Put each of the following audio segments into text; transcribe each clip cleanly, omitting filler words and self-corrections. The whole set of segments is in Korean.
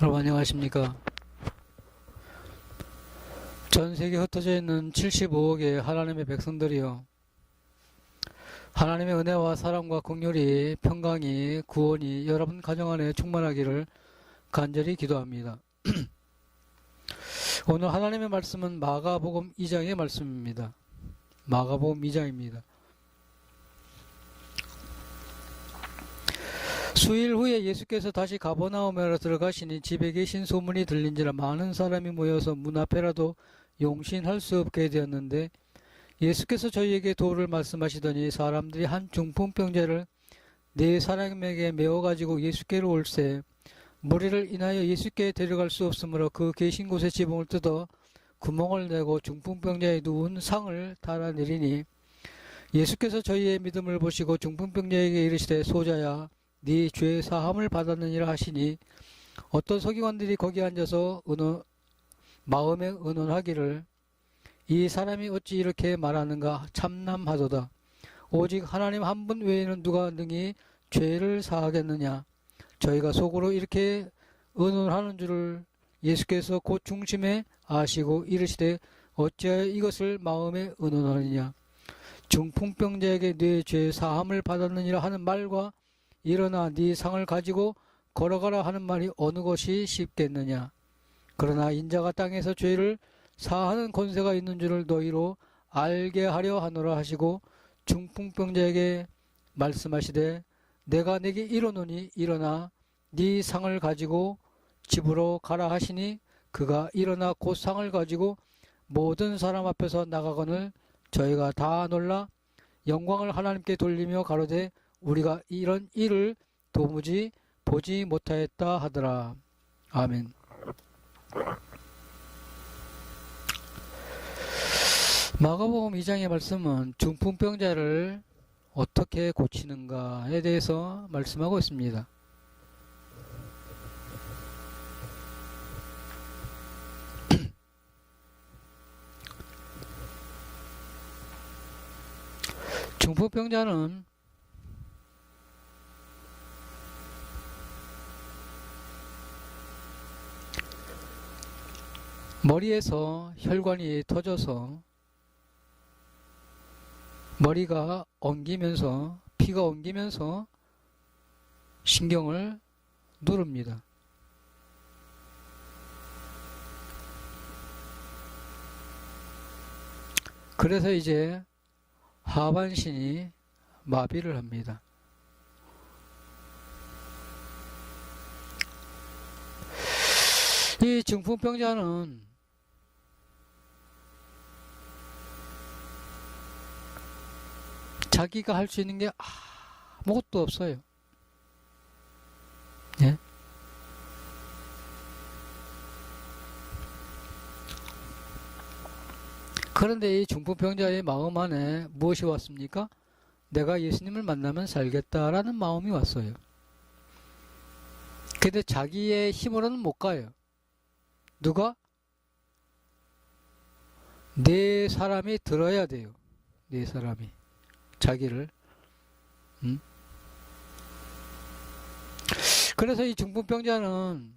여러분 안녕하십니까? 전 세계에 흩어져 있는 75억의 하나님의 백성들이요, 하나님의 은혜와 사랑과 긍휼이, 평강이, 구원이 여러분 가정 안에 충만하기를 간절히 기도합니다. 오늘 하나님의 말씀은 마가복음 2장의 말씀입니다. 마가복음 2장입니다. 수일 후에 예수께서 다시 가버나움으로 들어가시니 집에 계신 소문이 들린지라 많은 사람이 모여서 문 앞에라도 용신할 수 없게 되었는데, 예수께서 저희에게 도를 말씀하시더니 사람들이 한 중풍병자를 네 사람에게 메워가지고 예수께로 올세 무리를 인하여 예수께 데려갈 수 없으므로 그 계신 곳에 지붕을 뜯어 구멍을 내고 중풍병자의 누운 상을 달아내리니, 예수께서 저희의 믿음을 보시고 중풍병자에게 이르시되 소자야 네 죄 사함을 받았느니라 하시니, 어떤 서기관들이 거기 앉아서 마음에 의논하기를 이 사람이 어찌 이렇게 말하는가 참남하도다. 오직 하나님 한 분 외에는 누가 능히 죄를 사하겠느냐. 저희가 속으로 이렇게 의논하는 줄을 예수께서 곧 중심에 아시고 이르시되 어찌하여 이것을 마음에 의논하느냐. 중풍병자에게 네 죄 사함을 받았느니라 하는 말과 일어나 네 상을 가지고 걸어가라 하는 말이 어느 것이 쉽겠느냐. 그러나 인자가 땅에서 죄를 사하는 권세가 있는 줄을 너희로 알게 하려 하노라 하시고 중풍병자에게 말씀하시되 내가 네게 이르노니 일어나 네 상을 가지고 집으로 가라 하시니, 그가 일어나 곧 상을 가지고 모든 사람 앞에서 나가거늘 저희가 다 놀라 영광을 하나님께 돌리며 가로되 우리가 이런 일을 도무지 보지 못하였다 하더라. 아멘. 마가복음 2장의 말씀은 중풍병자를 어떻게 고치는가에 대해서 말씀하고 있습니다. 중풍병자는 머리에서 혈관이 터져서 머리가 엉기면서 피가 엉기면서 신경을 누릅니다. 그래서 이제 하반신이 마비를 합니다. 이 중풍병자는 자기가 할 수 있는 게 아무것도 없어요. 예? 그런데 이 중풍병자의 마음 안에 무엇이 왔습니까? 내가 예수님을 만나면 살겠다라는 마음이 왔어요. 근데 자기의 힘으로는 못 가요. 누가? 네 사람이 들어야 돼요. 네 사람이 자기를. 그래서 이 중풍병자는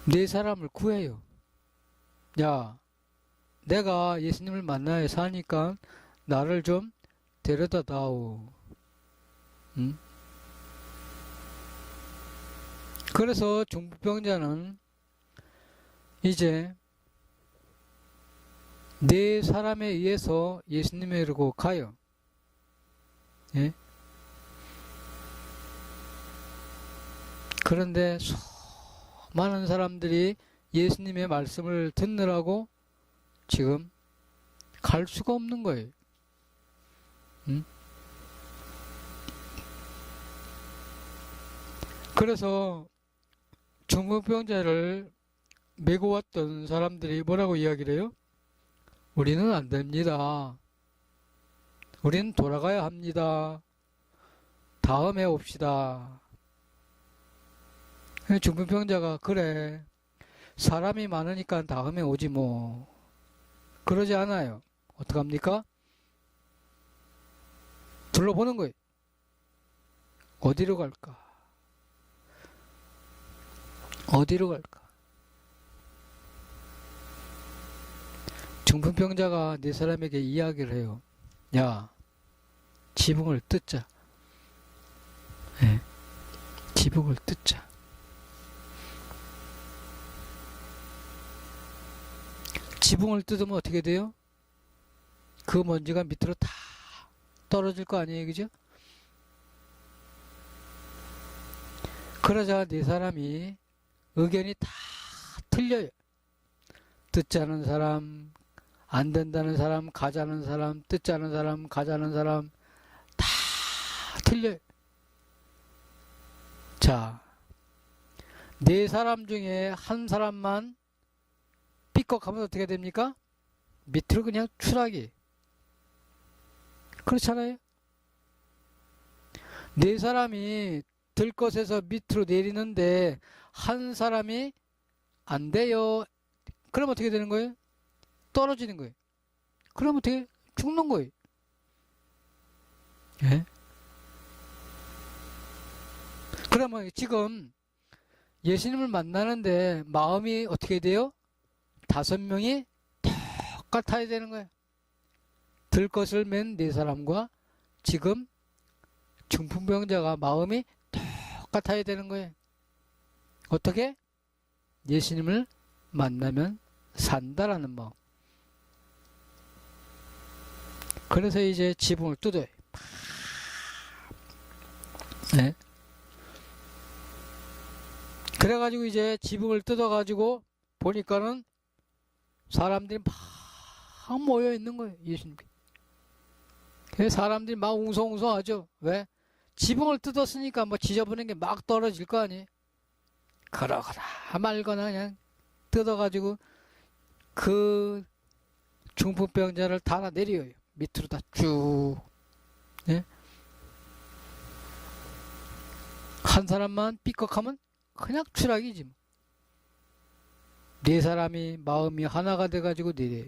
네 사람을 구해요. 야, 내가 예수님을 만나야 사니까 나를 좀 데려다 다오. 그래서 중풍병자는 이제 네 사람에 의해서 예수님에게로 가요. 예? 그런데 많은 사람들이 예수님의 말씀을 듣느라고 지금 갈 수가 없는 거예요. 그래서 중풍병자를 메고 왔던 사람들이 뭐라고 이야기를 해요? 우리는 안 됩니다. 우리는 돌아가야 합니다. 다음에 옵시다. 중풍병자가 그래, 사람이 많으니까 다음에 오지 뭐. 그러지 않아요. 어떡합니까? 둘러보는 거예요. 어디로 갈까? 어디로 갈까? 중풍병자가 네 사람에게 이야기를 해요. 야, 지붕을 뜯자. 네, 지붕을 뜯자. 지붕을 뜯으면 어떻게 돼요? 그 먼지가 밑으로 다 떨어질 거 아니에요, 그죠? 그러자 네 사람이 의견이 다 틀려요. 듣자는 사람, 안 된다는 사람, 가자는 사람, 듣자는 사람, 가자는 사람 다 틀려요. 자, 네 사람 중에 한 사람만 삐걱하면 어떻게 됩니까? 밑으로 그냥 추락이. 그렇잖아요? 네 사람이 들 것에서 밑으로 내리는데 한 사람이 안 돼요. 그럼 어떻게 되는 거예요? 떨어지는 거예요. 그럼 어떻게 죽는 거예요? 예? 그러면 지금 예수님을 만나는데 마음이 어떻게 돼요? 5명이 똑같아야 되는 거예요. 들 것을 맨 네 사람과 지금 중풍병자가 마음이 똑같아야 되는 거예요. 어떻게? 예수님을 만나면 산다라는 마음. 그래서 이제 지붕을 뜯어요. 네. 그래가지고 이제 지붕을 뜯어가지고 보니까는 사람들이 막 모여 있는 거예요. 예수님께. 그래서 사람들이 막 웅성웅성하죠. 왜? 지붕을 뜯었으니까 뭐 지저분한 게 막 떨어질 거 아니에요. 그러거나 말거나 그냥 뜯어가지고 그 중풍병자를 달아내려요. 밑으로 다 쭉. 네? 한 사람만 삐걱하면 그냥 추락이지 뭐. 네 사람이 마음이 하나가 돼가지고 내려요.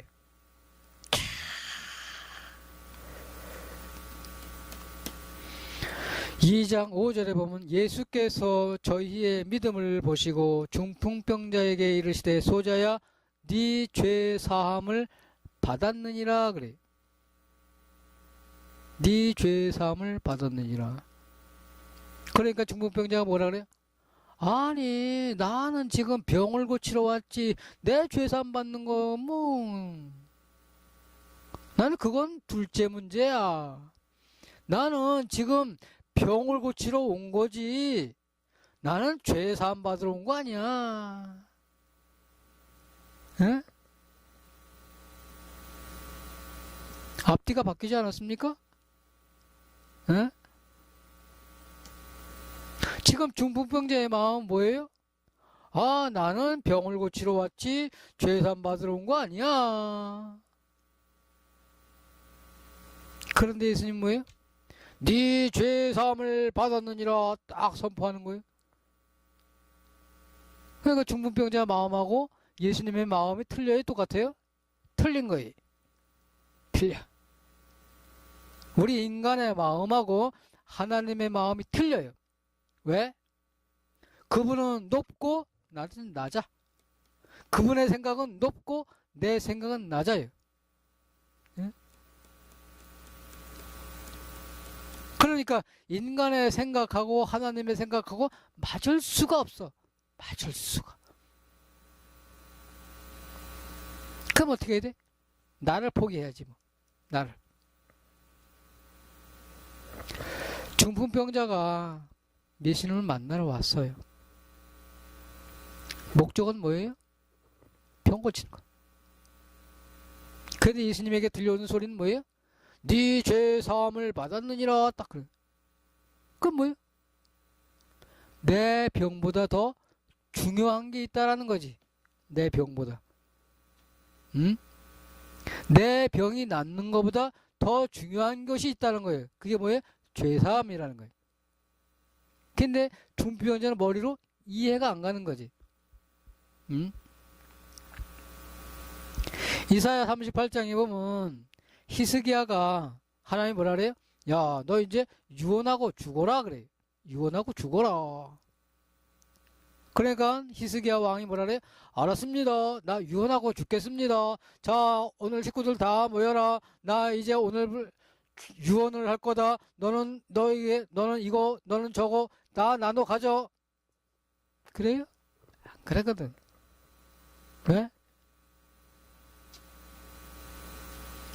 2장 5절에 보면 예수께서 저희의 믿음을 보시고 중풍병자에게 이르시되 소자야 네 죄 사함을 받았느니라 그래. 네 죄 사함을 받았느니라. 그러니까 중풍병자가 뭐라 그래요? 아니 나는 지금 병을 고치러 왔지 내 죄 사함 받는 거 뭐 나는 그건 둘째 문제야. 나는 지금 병을 고치러 온 거지 나는 죄 사함 받으러 온 거 아니야. 에? 앞뒤가 바뀌지 않았습니까? 에? 지금 중풍병자의 마음은 뭐예요? 아 나는 병을 고치러 왔지 죄 사함 받으러 온 거 아니야. 그런데 예수님 뭐예요? 네 죄 사함을 받았느니라 딱 선포하는 거예요. 그러니까 중풍병자 마음하고 예수님의 마음이 틀려요? 똑같아요? 틀린 거예요. 틀려. 우리 인간의 마음하고 하나님의 마음이 틀려요. 왜? 그분은 높고 나는 낮아. 그분의 생각은 높고 내 생각은 낮아요. 예? 그러니까 인간의 생각하고 하나님의 생각하고 맞을 수가 없어. 맞을 수가. 그럼 어떻게 해야 돼? 나를 포기해야지 뭐. 나를. 중풍병자가 예수님을 만나러 왔어요. 목적은 뭐예요? 병 고치는 거. 그런데 예수님에게 들려오는 소리는 뭐예요? 네 죄 사함을 받았느니라 딱 그래. 그건 뭐예요? 내 병보다 더 중요한 게 있다라는 거지. 내 병보다. 응? 내 병이 낫는 것보다 더 중요한 것이 있다는 거예요. 그게 뭐예요? 죄 사함이라는 거예요. 근데 중풍병자는 머리로 이해가 안 가는 거지. 응? 이사야 38장에 보면 히스기야가 하나님 뭐라 그래요? 야, 너 이제 유언하고 죽어라 그래. 유언하고 죽어라. 그러니까 히스기야 왕이 뭐라 그래? 알았습니다. 나 유언하고 죽겠습니다. 자, 오늘 식구들 다 모여라. 나 이제 오늘 유언을 할 거다. 너는 이거, 너는 저거 다 나눠 가져. 그래요? 안 그러거든. 왜?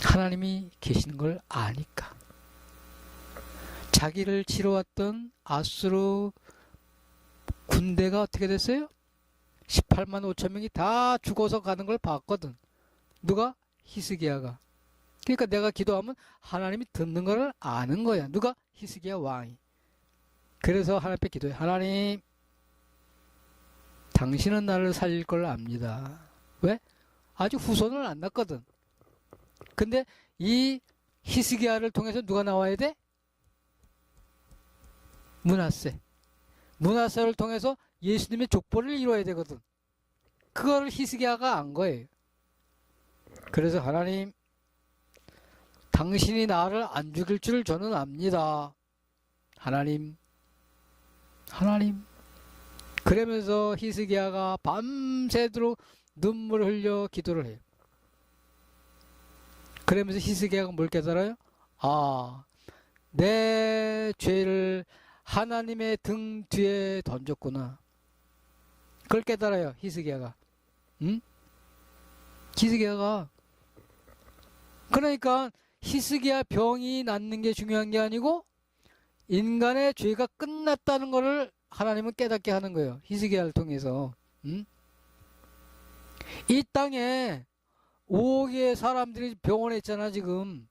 하나님이 계시는 걸 아니까. 자기를 치러 왔던 아수르 군대가 어떻게 됐어요? 18만 5천 명이 다 죽어서 가는 걸 봤거든. 누가? 히스기야가. 그러니까 내가 기도하면 하나님이 듣는 걸 아는 거야. 누가? 히스기야 왕이. 그래서 하나님 앞에 기도해. 하나님, 당신은 나를 살릴 걸 압니다. 왜? 아직 후손을 안 낳거든. 근데 이 히스기야를 통해서 누가 나와야 돼? 므낫세. 므낫세를 통해서 예수님의 족보를 이루어야 되거든. 그거를 히스기야가 안 거예요. 그래서 하나님, 당신이 나를 안 죽일 줄 저는 압니다. 하나님. 그러면서 히스기야가 밤새도록 눈물을 흘려 기도를 해요. 그러면서 히스기야가 뭘 깨달아요? 아, 내 죄를 하나님의 등 뒤에 던졌구나. 그걸 깨달아요, 히스기야가. 응? 히스기야가. 그러니까 히스기야 병이 낫는 게 중요한 게 아니고 인간의 죄가 끝났다는 것을 하나님은 깨닫게 하는 거예요. 히스기야를 통해서. 응? 이 땅에 5억의 사람들이 병원에 있잖아 지금.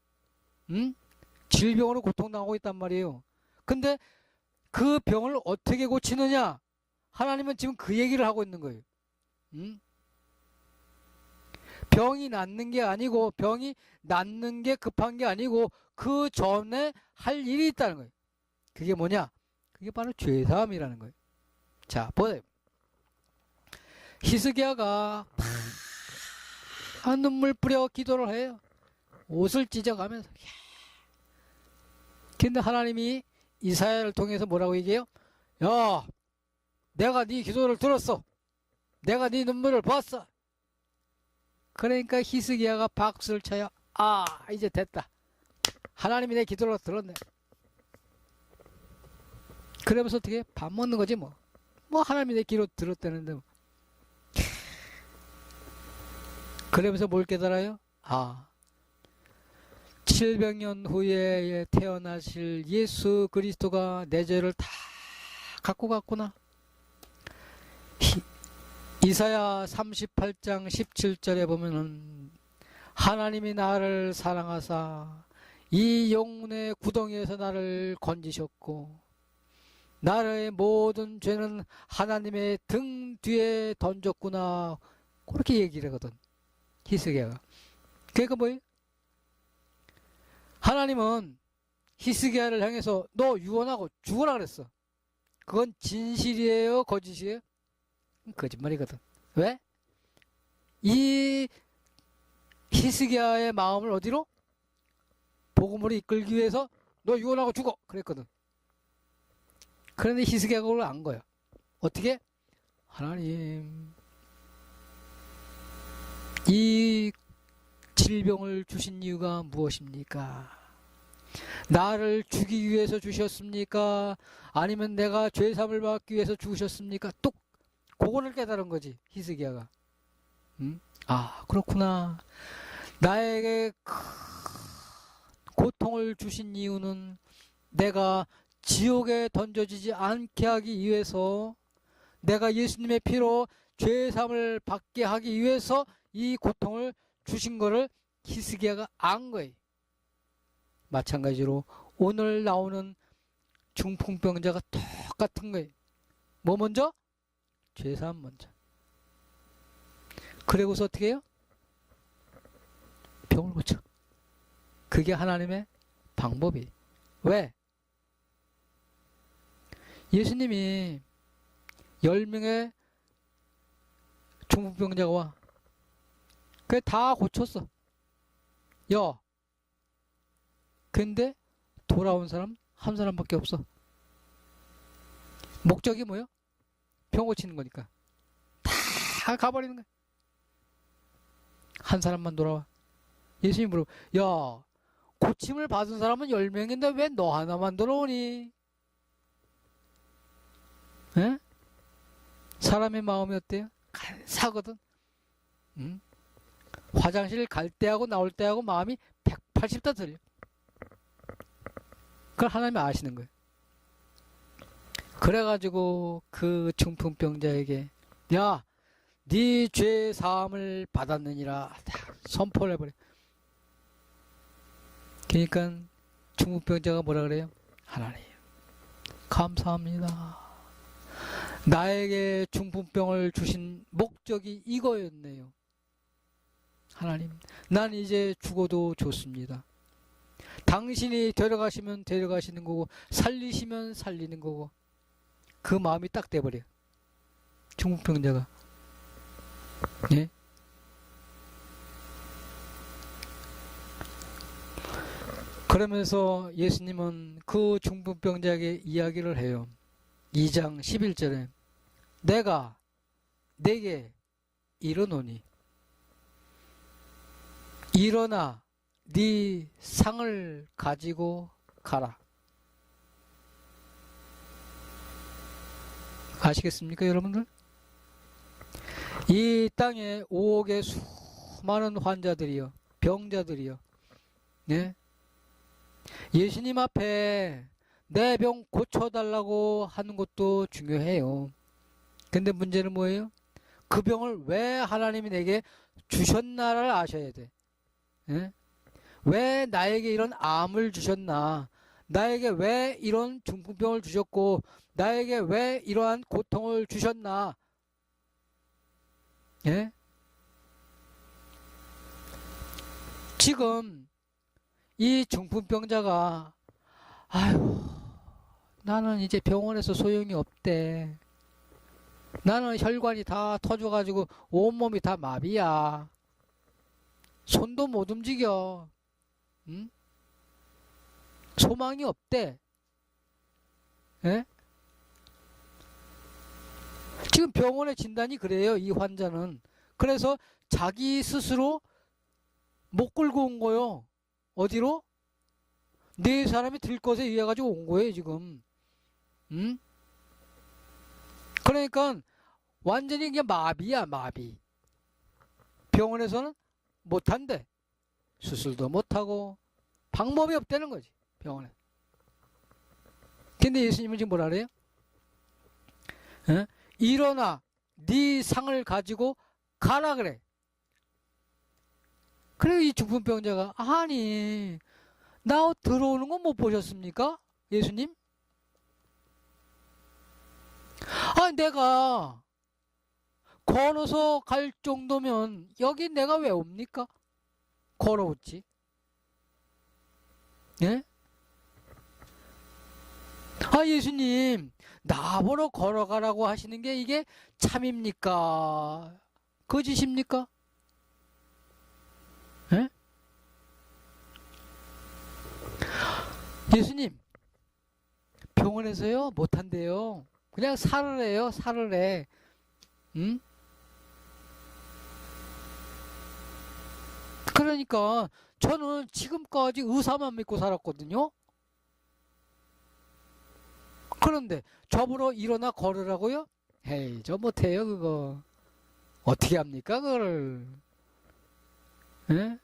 응? 질병으로 고통당하고 있단 말이에요. 근데 그 병을 어떻게 고치느냐? 하나님은 지금 그 얘기를 하고 있는 거예요. 응? 병이 낫는 게 아니고, 병이 낫는 게 급한 게 아니고 그 전에 할 일이 있다는 거예요. 그게 뭐냐? 그게 바로 죄사함이라는 거예요. 자, 보세요. 히스기야가 눈물 뿌려 기도를 해요. 옷을 찢어가면서. 근데 하나님이 이사야를 통해서 뭐라고 얘기해요? 야, 내가 네 기도를 들었어. 내가 네 눈물을 봤어. 그러니까 히스기야가 박수를 쳐요. 아, 이제 됐다. 하나님이 내 기도를 들었네. 그러면서 어떻게 밥 먹는 거지 뭐. 뭐 하나님이 내 기도 들었다는데 뭐. 그러면서 뭘 깨달아요? 아, 700년 후에 태어나실 예수 그리스도가 내 죄를 다 갖고 갔구나. 이사야 38장 17절에 보면은 하나님이 나를 사랑하사 이 영혼의 구덩이에서 나를 건지셨고 나의 모든 죄는 하나님의 등 뒤에 던졌구나. 그렇게 얘기를 하거든. 히스기야가. 그러니까 뭐예요? 하나님은 히스기야를 향해서 너 유언하고 죽어라 그랬어. 그건 진실이에요? 거짓이에요? 거짓말이거든. 왜? 이 히스기야의 마음을 어디로? 복음으로 이끌기 위해서 너 유언하고 죽어 그랬거든. 그런데 히스기야가 그걸 안 거야. 어떻게? 하나님, 이 질병을 주신 이유가 무엇입니까? 나를 죽이기 위해서 주셨습니까? 아니면 내가 죄사함을 받기 위해서 주셨습니까? 또 그거를 깨달은 거지, 히스기야가. 응? 아, 그렇구나. 나에게 고통을 주신 이유는 내가 지옥에 던져지지 않게 하기 위해서, 내가 예수님의 피로 죄사함을 받게 하기 위해서 이 고통을 주신 거를 히스기야가 안 거예요. 마찬가지로 오늘 나오는 중풍병자가 똑같은 거예요. 뭐 먼저? 죄사함 먼저. 그리고서 어떻게 해요? 병을 고쳐. 그게 하나님의 방법이. 왜? 예수님이 10명의 중풍병자가 와. 그게 다 고쳤어. 야, 근데 돌아온 사람 한 사람밖에 없어. 목적이 뭐야? 병 고치는 거니까. 다 가버리는 거야. 한 사람만 돌아와. 예수님이 물어, 야, 고침을 받은 사람은 10명인데 왜 너 하나만 돌아오니? 에? 사람의 마음이 어때요? 간사거든. 응? 화장실 갈 때하고 나올 때하고 마음이 180도 틀려. 그걸 하나님이 아시는 거예요. 그래가지고 그 중풍병자에게 야, 네 죄 사함을 받았느니라 선포를 해버려. 그러니까 중풍병자가 뭐라 그래요? 하나님 감사합니다. 나에게 중풍병을 주신 목적이 이거였네요. 하나님, 난 이제 죽어도 좋습니다. 당신이 데려가시면 데려가시는 거고 살리시면 살리는 거고. 그 마음이 딱 돼버려. 중풍병자가. 예? 그러면서 예수님은 그 중풍병자에게 이야기를 해요. 2장 11절에 내가 네게 이르노니 일어나 네 상을 가지고 가라. 아시겠습니까, 여러분들? 이 땅에 5억의 수많은 환자들이요, 병자들이요, 네? 예수님 앞에 내 병 고쳐달라고 하는 것도 중요해요. 근데 문제는 뭐예요? 그 병을 왜 하나님이 내게 주셨나를 아셔야 돼. 예? 왜 나에게 이런 암을 주셨나? 나에게 왜 이런 중풍병을 주셨고 나에게 왜 이러한 고통을 주셨나? 예? 지금 이 중풍병자가 아유, 나는 이제 병원에서 소용이 없대. 나는 혈관이 다 터져가지고 온몸이 다 마비야. 손도 못 움직여. 응? 소망이 없대. 예? 지금 병원의 진단이 그래요, 이 환자는. 그래서 자기 스스로 못 끌고 온 거요. 어디로? 네 사람이 들 것에 의해 가지고 온 거예요, 지금. 응? 그러니까 완전히 그냥 마비야, 마비. 병원에서는 못한대. 수술도 못하고 방법이 없다는 거지, 병원에. 근데 예수님은 지금 뭐라 그래요? 에? 일어나 네 상을 가지고 가라 그래. 그래 이 중풍병자가 아니 나 들어오는 거 못 보셨습니까? 예수님? 아 내가 걸어서 갈 정도면 여기 내가 왜 옵니까? 걸어오지. 예? 아 예수님 나보러 걸어가라고 하시는 게 이게 참입니까? 거짓입니까? 예? 예수님 병원에서요 못한대요. 그냥 살을 해요. 살을 해. 응? 그러니까 저는 지금까지 의사만 믿고 살았거든요. 그런데 저보러 일어나 걸으라고요? 헤이 저 못해요 그거. 어떻게 합니까 그거를. 예?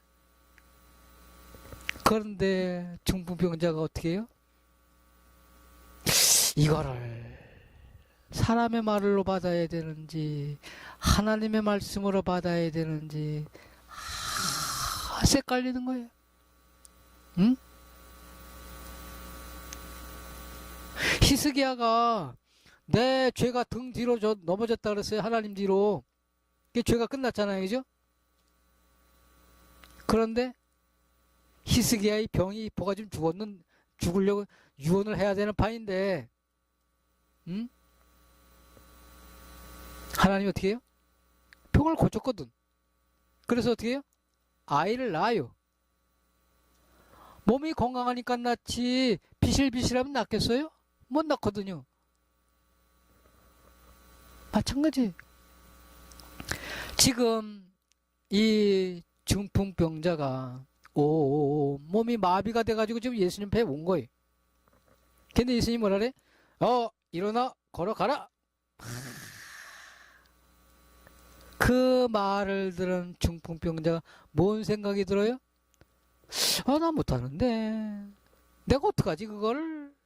그런데 중풍병자가 어떻게 해요? 이거를 사람의 말로 받아야 되는지 하나님의 말씀으로 받아야 되는지 헷갈리는 거예요. 응? 히스기야가 내 죄가 등 뒤로 넘어졌다 그랬어요. 하나님 뒤로. 그게 죄가 끝났잖아요. 그죠? 그런데 히스기야의 병이 보가 좀 죽으려고 유언을 해야 되는 판인데 응? 하나님이 어떻게 해요? 병을 고쳤거든. 그래서 어떻게 해요? 아이를 낳아요. 몸이 건강하니까 낳지 비실비실하면 낳겠어요? 못 낳거든요. 마찬가지. 지금 이 중풍병자가 몸이 마비가 돼가지고 지금 예수님 배에 온 거예요. 근데 예수님 뭐라 그래? 일어나 걸어가라. 그 말을 들은 중풍병자가 뭔 생각이 들어요? 나 못하는데 내가 어떡하지 그거를?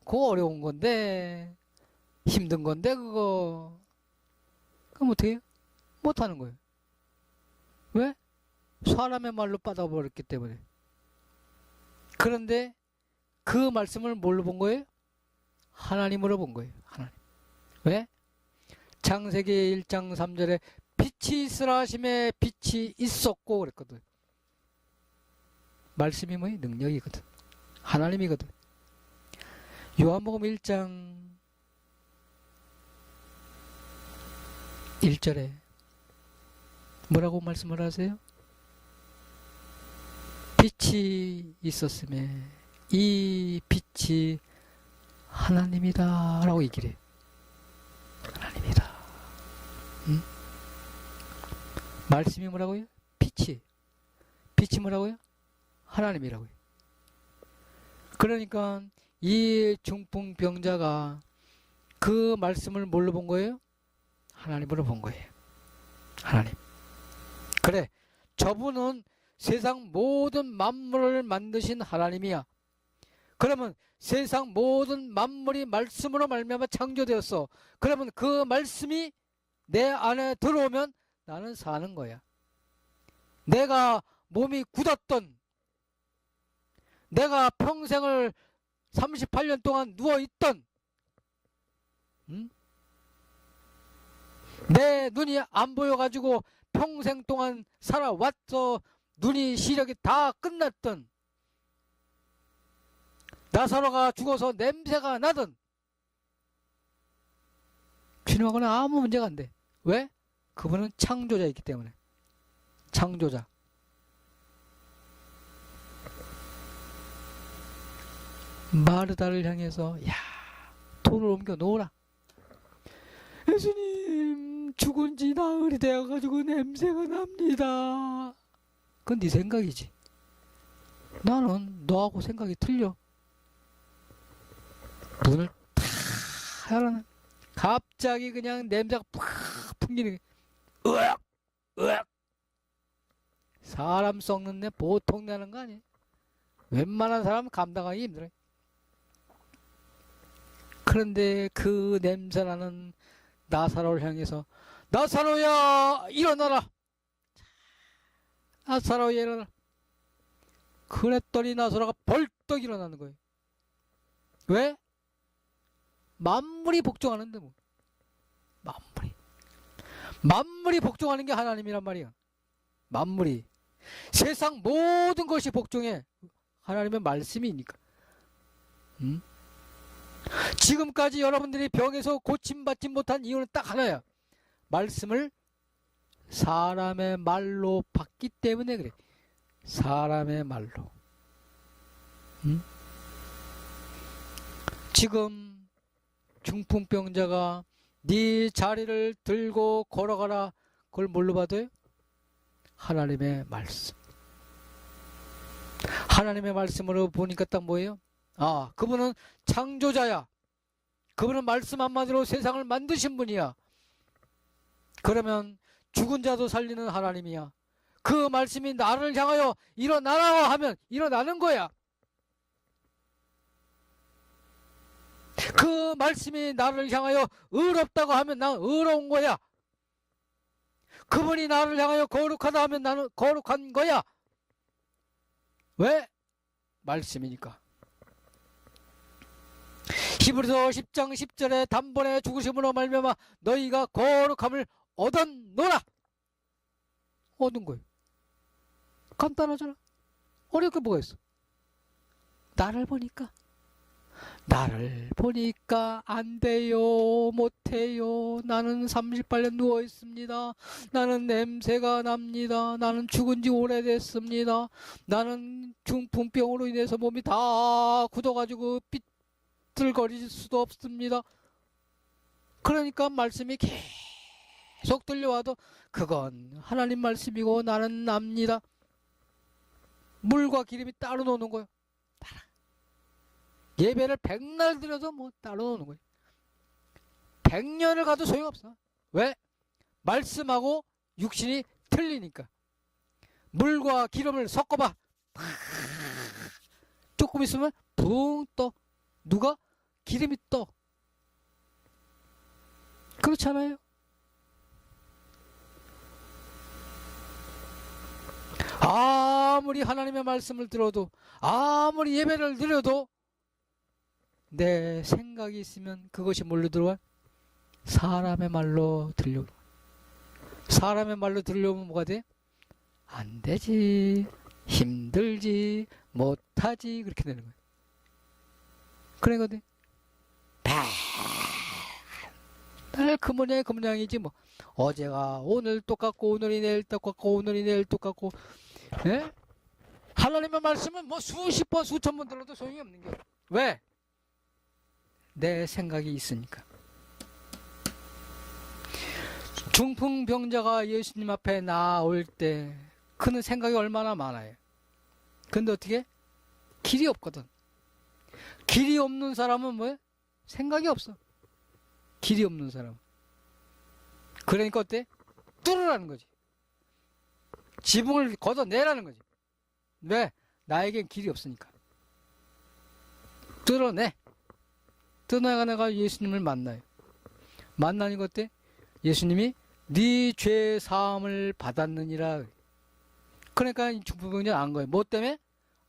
그거 어려운 건데 힘든 건데 그거. 그럼 어떻게 해요? 못하는 거예요. 왜? 사람의 말로 빠져버렸기 때문에. 그런데 그 말씀을 뭘로 본 거예요? 하나님으로 본 거예요. 하나님. 왜? 창세기 1장 3절에 빛이 있으라 하심에 빛이 있었고 그랬거든. 말씀이 뭐예요? 능력이거든. 하나님이거든. 요한복음 1장 1절에 뭐라고 말씀을 하세요? 빛이 있었음에 이 빛이 하나님이다 라고 얘기를 해요. 하나님이다. 응? 말씀이 뭐라고요? 빛이 뭐라고요? 하나님이라고요. 그러니까 이 중풍병자가 그 말씀을 뭘로 본 거예요? 하나님으로 본 거예요. 하나님. 그래, 저분은 세상 모든 만물을 만드신 하나님이야. 그러면 세상 모든 만물이 말씀으로 말미암아 창조되었어. 그러면 그 말씀이 내 안에 들어오면 나는 사는 거야. 내가 몸이 굳었던, 내가 평생을 38년 동안 누워있던, 내 눈이 안 보여가지고 평생 동안 살아왔어. 눈이 시력이 다 끝났던, 나사로가 죽어서 냄새가 나던, 귀신하고는 아무 문제가 안 돼. 왜? 그분은 창조자이기 때문에. 창조자. 마르다를 향해서 돌을 옮겨 놓으라. 예수님, 죽은 지 나흘이 되어가지고 냄새가 납니다. 그건 네 생각이지. 나는 너하고 생각이 틀려. 문을 탁 열어놔. 갑자기 그냥 냄새가 팍 풍기는 게 으악 사람 썩는 내 보통 나는 거 아니에요. 웬만한 사람은 감당하기 힘들어요. 그런데 그 냄새나는 나사로를 향해서 나사로야 일어나라. 나사로야 일어나라. 그랬더니 나사로가 벌떡 일어나는 거예요. 왜? 만물이 복종하는데 뭐. 만물이 복종하는 게 하나님이란 말이야. 만물이. 세상 모든 것이 복종해. 하나님의 말씀이니까. 지금까지 여러분들이 병에서 고침받지 못한 이유는 딱 하나야. 말씀을 사람의 말로 받기 때문에 그래. 사람의 말로. 지금 중풍병자가 네 자리를 들고 걸어가라. 그걸 뭘로 받아요? 하나님의 말씀. 하나님의 말씀으로 보니까 딱 뭐예요? 그분은 창조자야. 그분은 말씀 한마디로 세상을 만드신 분이야. 그러면 죽은 자도 살리는 하나님이야. 그 말씀이 나를 향하여 일어나라 하면 일어나는 거야. 그 말씀이 나를 향하여 의롭다고 하면 난 의로운 거야. 그분이 나를 향하여 거룩하다 하면 나는 거룩한 거야. 왜? 말씀이니까. 히브리서 10장 10절에 단번에 죽으심으로 말미암아 너희가 거룩함을 얻었노라. 얻은 거예요. 간단하잖아. 어려울 게 뭐가 있어? 나를 보니까 안 돼요, 못해요. 나는 38년 누워 있습니다. 나는 냄새가 납니다. 나는 죽은 지 오래됐습니다. 나는 중풍병으로 인해서 몸이 다 굳어가지고 삐뚤거릴 수도 없습니다. 그러니까 말씀이 계속 들려와도 그건 하나님 말씀이고 나는 납니다. 물과 기름이 따로 노는 거예요. 예배를 100날 드려도 뭐 따로 노는 거예요. 100년을 가도 소용없어. 왜? 말씀하고 육신이 틀리니까. 물과 기름을 섞어봐. 조금 있으면 붕 떠. 누가? 기름이 떠. 그렇잖아요. 아무리 하나님의 말씀을 들어도, 아무리 예배를 드려도 내 생각이 있으면 그것이 뭘로 들어와? 사람의 말로 들려오는 거야. 사람의 말로 들려오면 뭐가 돼? 안 되지, 힘들지, 못하지, 그렇게 되는 거야. 그러거든. 맨날 그 모양이 그 모양이지 뭐. 어제가 오늘 똑같고 오늘이 내일 똑같고 오늘이 내일 똑같고. 예? 하나님의 말씀은 뭐 수십 번 수천 번 들어도 소용이 없는 게. 왜? 내 생각이 있으니까. 중풍병자가 예수님 앞에 나올 때 그는 생각이 얼마나 많아요. 근데 어떻게? 길이 없거든. 길이 없는 사람은 뭐예요? 생각이 없어. 길이 없는 사람. 그러니까 어때? 뚫으라는 거지. 지붕을 걷어내라는 거지. 왜? 나에겐 길이 없으니까. 뚫어내. 뚫어내가 예수님을 만나요. 만나니까 어때? 예수님이 네 죄 사함을 받았느니라. 그러니까 이 중풍병자는 안 거예요. 뭐 때문에?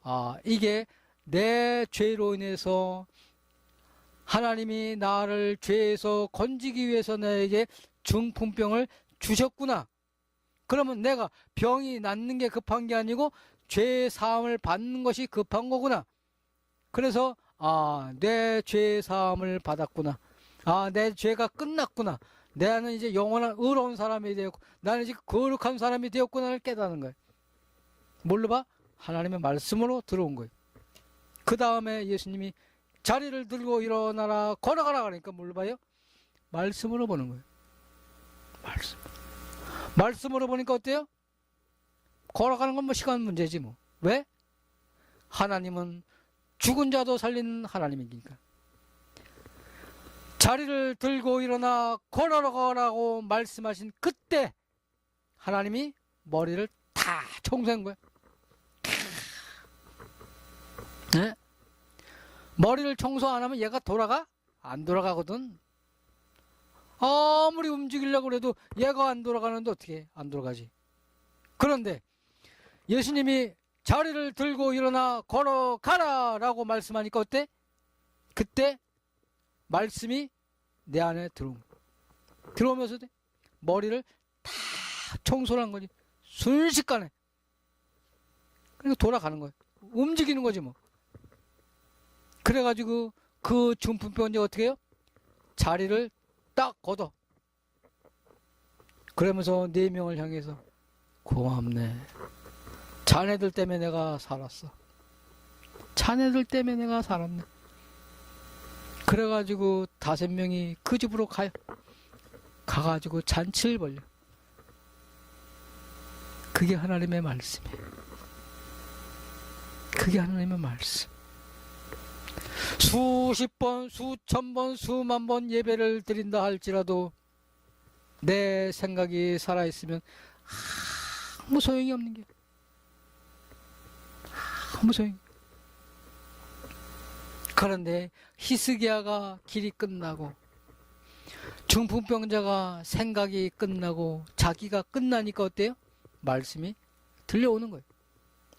아, 이게 내 죄로 인해서 하나님이 나를 죄에서 건지기 위해서 나에게 중풍병을 주셨구나. 그러면 내가 병이 낫는 게 급한 게 아니고 죄 사함을 받는 것이 급한 거구나. 그래서 내 죄 사함을 받았구나. 내 죄가 끝났구나. 나는 이제 영원한 의로운 사람이 되었고 나는 이제 거룩한 사람이 되었구나를 깨닫는 거예요. 뭘로 봐? 하나님의 말씀으로 들어온 거예요. 그 다음에 예수님이 자리를 들고 일어나라 걸어가라 그러니까 뭘로 봐요? 말씀으로 보는 거예요. 말씀으로 보니까 어때요? 걸어가는 건 뭐 시간 문제지 뭐. 왜? 하나님은 죽은 자도 살리는 하나님이니까. 자리를 들고 일어나 걸어가라고 말씀하신 그때 하나님이 머리를 다 청소한 거야. 네? 머리를 청소 안 하면 얘가 돌아가? 안 돌아가거든. 아무리 움직이려고 해도 얘가 안 돌아가는데 어떻게 해? 안 돌아가지. 그런데 예수님이 자리를 들고 일어나 걸어가라 라고 말씀하니까 어때? 그때 말씀이 내 안에 들어오면서 머리를 다 청소를 한 거지. 순식간에. 그러니까 돌아가는 거예요. 움직이는 거지 뭐. 그래가지고 그 중풍병자 어떻게 해요? 자리를 딱 걷어. 그러면서 4명을 향해서 고맙네. 자네들 때문에 내가 살았어. 자네들 때문에 내가 살았네. 그래가지고 5명이 그 집으로 가요. 가가지고 잔치를 벌려. 그게 하나님의 말씀이에요. 그게 하나님의 말씀. 수십 번, 수천 번, 수만 번 예배를 드린다 할지라도 내 생각이 살아있으면 아무 소용이 없는 게. 아무 소용이. 그런데 히스기야가 길이 끝나고 중풍병자가 생각이 끝나고 자기가 끝나니까 어때요? 말씀이 들려오는 거예요.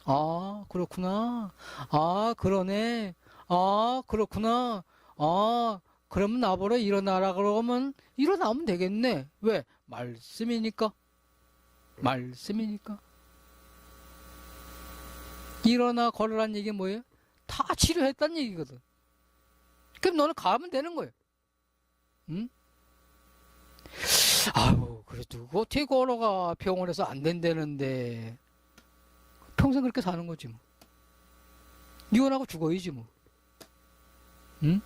아, 그렇구나. 아, 그러네. 아, 그렇구나. 아, 그러면 나보러 일어나라 그러면 일어나면 되겠네. 왜? 말씀이니까. 말씀이니까. 일어나 걸으란 얘기 뭐예요? 다 치료했다는 얘기거든. 그럼 너는 가면 되는 거예요. 응? 아유, 그래도 어떻게 걸어가 병원에서 안 된다는데 평생 그렇게 사는 거지 뭐. 이혼하고 죽어야지 뭐. 응?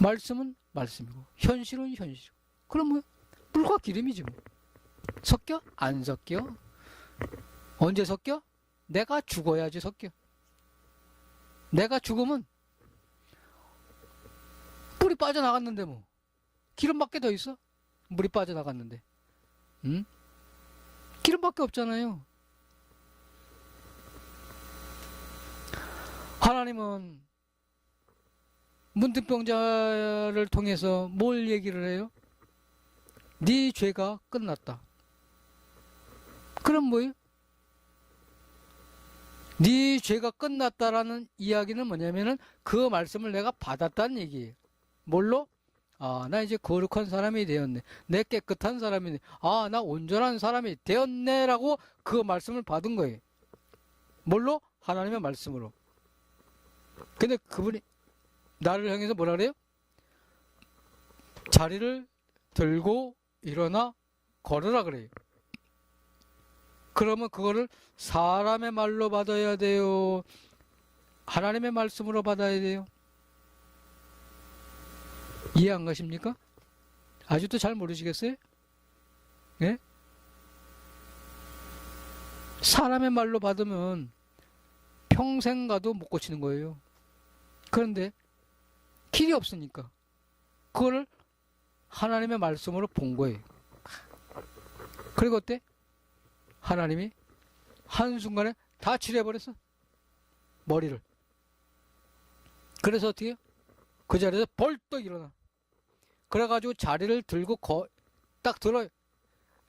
말씀은 말씀이고 현실은 현실이고. 그럼 뭐 물과 기름이지 뭐. 섞여? 안 섞여? 언제 섞여? 내가 죽어야지 섞여. 내가 죽으면 물이 빠져나갔는데 뭐 기름밖에 더 있어? 물이 빠져나갔는데. 응? 기름밖에 없잖아요. 하나님은 문둥병자를 통해서 뭘 얘기를 해요? 네 죄가 끝났다. 그럼 뭐예요? 네 죄가 끝났다라는 이야기는 뭐냐면은 그 말씀을 내가 받았다는 얘기예요. 뭘로? 아, 나 이제 거룩한 사람이 되었네. 내 깨끗한 사람이네. 아, 나 온전한 사람이 되었네. 라고 그 말씀을 받은 거예요. 뭘로? 하나님의 말씀으로. 근데 그분이 나를 향해서 뭐라 그래요? 자리를 들고 일어나 걸으라 그래요. 그러면 그거를 사람의 말로 받아야 돼요? 하나님의 말씀으로 받아야 돼요? 이해 안 가십니까? 아직도 잘 모르시겠어요? 예? 사람의 말로 받으면 평생 가도 못 고치는 거예요. 그런데 길이 없으니까 그거를 하나님의 말씀으로 본 거예요. 그리고 어때? 하나님이 한순간에 다 치료해버렸어. 머리를. 그래서 어떻게 해요? 그 자리에서 벌떡 일어나. 그래가지고 자리를 들고 딱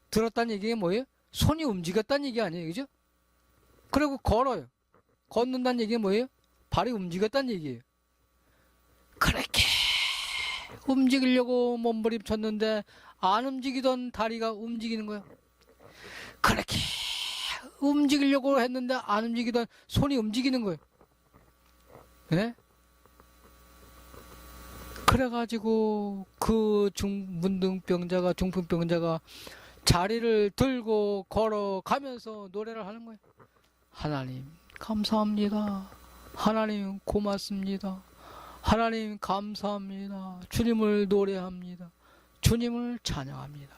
들었다는 얘기가 뭐예요? 손이 움직였다는 얘기 아니에요. 그죠? 그리고 걸어요. 걷는다는 얘기가 뭐예요? 발이 움직였다는 얘기예요. 그렇게 움직이려고 몸부림쳤는데 안 움직이던 다리가 움직이는 거야. 그렇게 움직이려고 했는데 안 움직이던 손이 움직이는 거예요. 네? 그래가지고 그 문둥병자가 중풍병자가 자리를 들고 걸어가면서 노래를 하는 거예요. 하나님 감사합니다. 하나님 고맙습니다. 하나님 감사합니다. 주님을 노래합니다. 주님을 찬양합니다.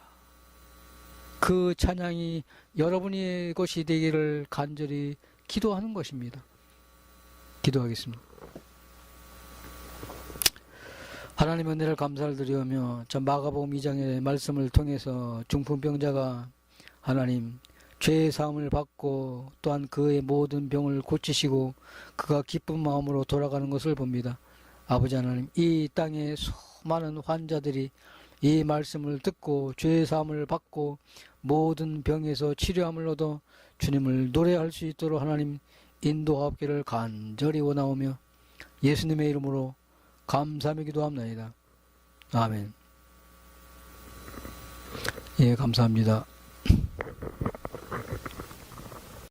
그 찬양이 여러분의 것이 되기를 간절히 기도하는 것입니다. 기도하겠습니다. 하나님 은혜를 감사를 드리오며 저 마가복음 2장의 말씀을 통해서 중풍병자가 하나님 죄의 사함을 받고 또한 그의 모든 병을 고치시고 그가 기쁜 마음으로 돌아가는 것을 봅니다. 아버지 하나님, 이 땅에 수많은 환자들이 이 말씀을 듣고 죄의 사함을 받고 모든 병에서 치료함을 얻어 주님을 노래할 수 있도록 하나님 인도하옵기를 간절히 원하오며 예수님의 이름으로 감사하며 기도합나이다. 아멘. 예, 감사합니다.